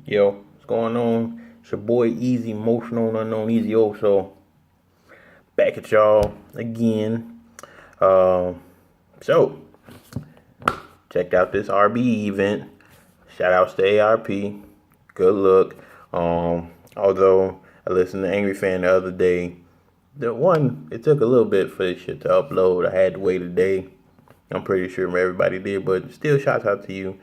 Yo, what's going on? It's your boy Easy, Emotional Unknown EZ'er. So back at y'all again. Um, so checked out this RBE event. Shout outs to ARP. Good luck. Although I listened to Angry Fan the other day, it took a little bit for this shit to upload. I had to wait a day. I'm pretty sure everybody did, but still, shouts out to you.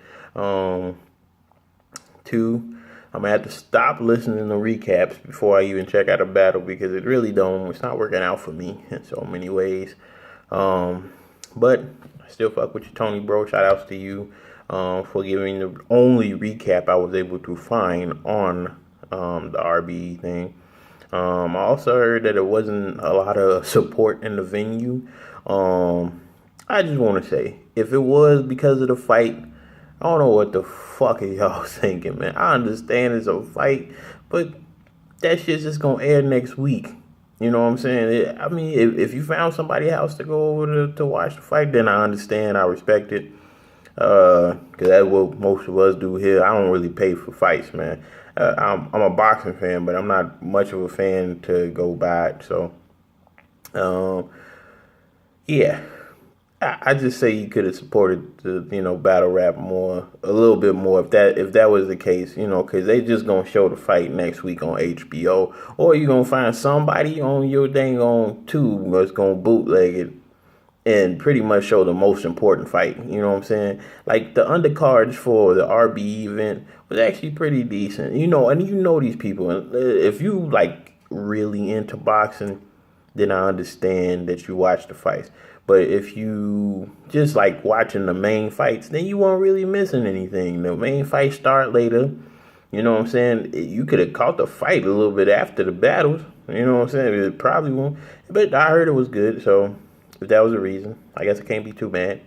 Two, I'm gonna have to stop listening to recaps before I even check out a battle because it's not working out for me in so many ways. But I still fuck with you, Tony, bro. Shout outs to you for giving the only recap I was able to find on the RBE thing. I also heard that it wasn't a lot of support in the venue. I just want to say, if it was because of the fight, I don't know what the fuck are y'all thinking, man. I understand it's a fight, but that shit's just gonna air next week. You know what I'm saying? If you found somebody else to go over to watch the fight, then I understand. I respect it. Cause that's what most of us do here. I don't really pay for fights, man. I'm a boxing fan, but I'm not much of a fan to go by it. So, yeah. I just say you could have supported the battle rap more, a little bit more if that was the case, because they just gonna show the fight next week on HBO, or you gonna find somebody on your dang on tube that's gonna bootleg it and pretty much show the most important fight. You know what I'm saying? Like the undercards for the RBE event was actually pretty decent, and these people, and if you like really into boxing, then I understand that you watch the fights. But if you just like watching the main fights, then you weren't really missing anything. The main fights start later. You know what I'm saying? You could have caught the fight a little bit after the battles. You know what I'm saying? It probably won't. But I heard it was good. So if that was a reason, I guess it can't be too bad.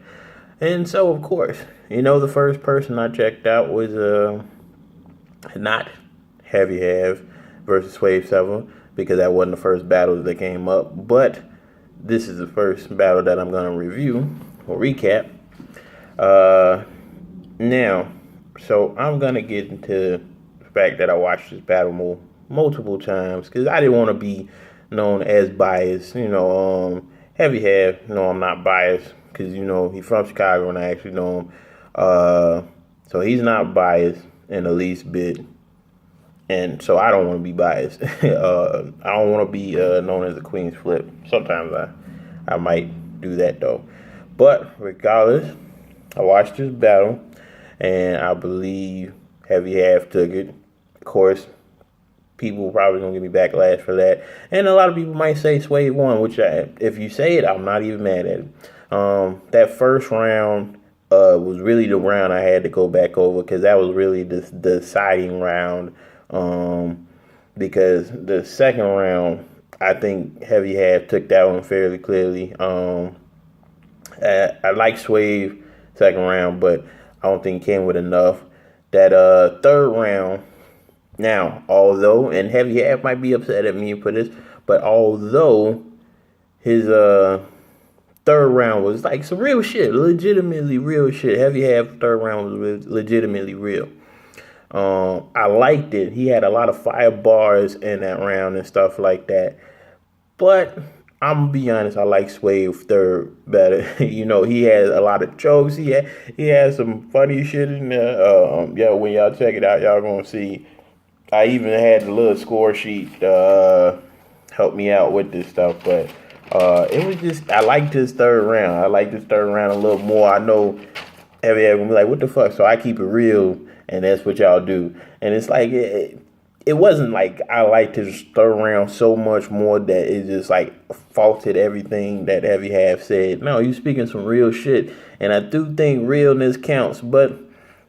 And so, of course, the first person I checked out was not Heavy Have versus Swave Sevah, because that wasn't the first battle that came up. But this is the first battle that I'm going to review or recap. Now, so I'm going to get into the fact that I watched this battle multiple times because I didn't want to be known as biased. Heavy Have, I'm not biased because, he's from Chicago and I actually know him. So he's not biased in the least bit. And so I don't want to be biased. I don't want to be known as a Queen's Flip. Sometimes I might do that though. But regardless, I watched this battle, and I believe Heavy Half took it. Of course, people probably gonna give me backlash for that, and a lot of people might say Swave won, which if you say it, I'm not even mad at it. That first round was really the round I had to go back over because that was really the deciding round. Because the second round, I think Heavy Half took that one fairly clearly. I like Swave second round, but I don't think it came with enough. That third round, now, although, and Heavy Half might be upset at me for this, but although his third round was like some real shit, legitimately real shit. Heavy Half third round was legitimately real. I liked it. He had a lot of fire bars in that round and stuff like that. But I'm gonna be honest, I like Swave third better. He had a lot of jokes. He had some funny shit in there. Yeah, when y'all check it out, y'all gonna see. I even had the little score sheet help me out with this stuff, but it was just, I liked his third round. I liked his third round a little more. I know everyone be like, what the fuck? So I keep it real, and that's what y'all do. And it's like, it wasn't like I liked his third round so much more that it just like faulted everything that Heavy Half said. No, you speaking some real shit, and I do think realness counts. But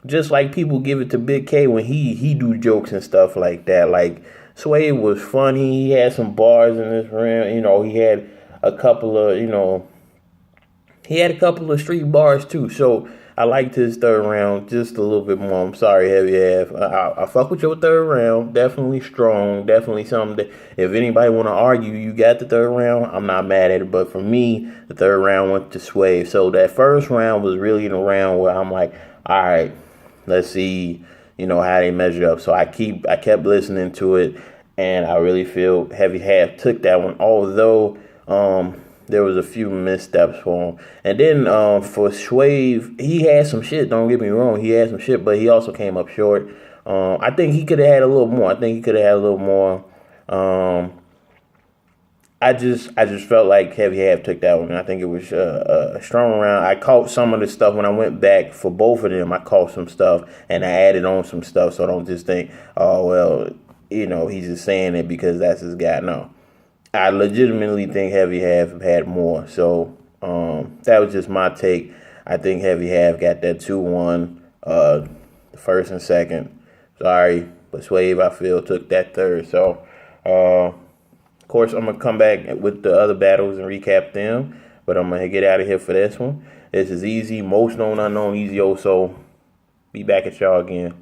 just like people give it to Big K when he do jokes and stuff like that. Like Sway was funny. He had some bars in this round. He had a couple of street bars too. So I liked his third round just a little bit more. I'm sorry, Heavy Half. I fuck with your third round. Definitely strong. Definitely something that if anybody want to argue, you got the third round. I'm not mad at it. But for me, the third round went to Swave. So that first round was really the round where I'm like, all right, let's see how they measure up. So I kept listening to it, and I really feel Heavy Half took that one. Although there was a few missteps for him, and then for Swave, he had some shit. Don't get me wrong, he had some shit, but he also came up short. I think he could have had a little more. I think he could have had a little more. I just felt like Heavy Half took that one. And I think it was a strong round. I caught some of the stuff when I went back for both of them. I caught some stuff and I added on some stuff. So don't just think, oh well, he's just saying it because that's his guy. No, I legitimately think Heavy Half had more. So that was just my take. I think Heavy Half got that 2-1, the first and second. Sorry, but Swave, I feel, took that third. So. Of course, I'm going to come back with the other battles and recap them, but I'm going to get out of here for this one. This is Easy, most known unknown, Easy. So be back at y'all again.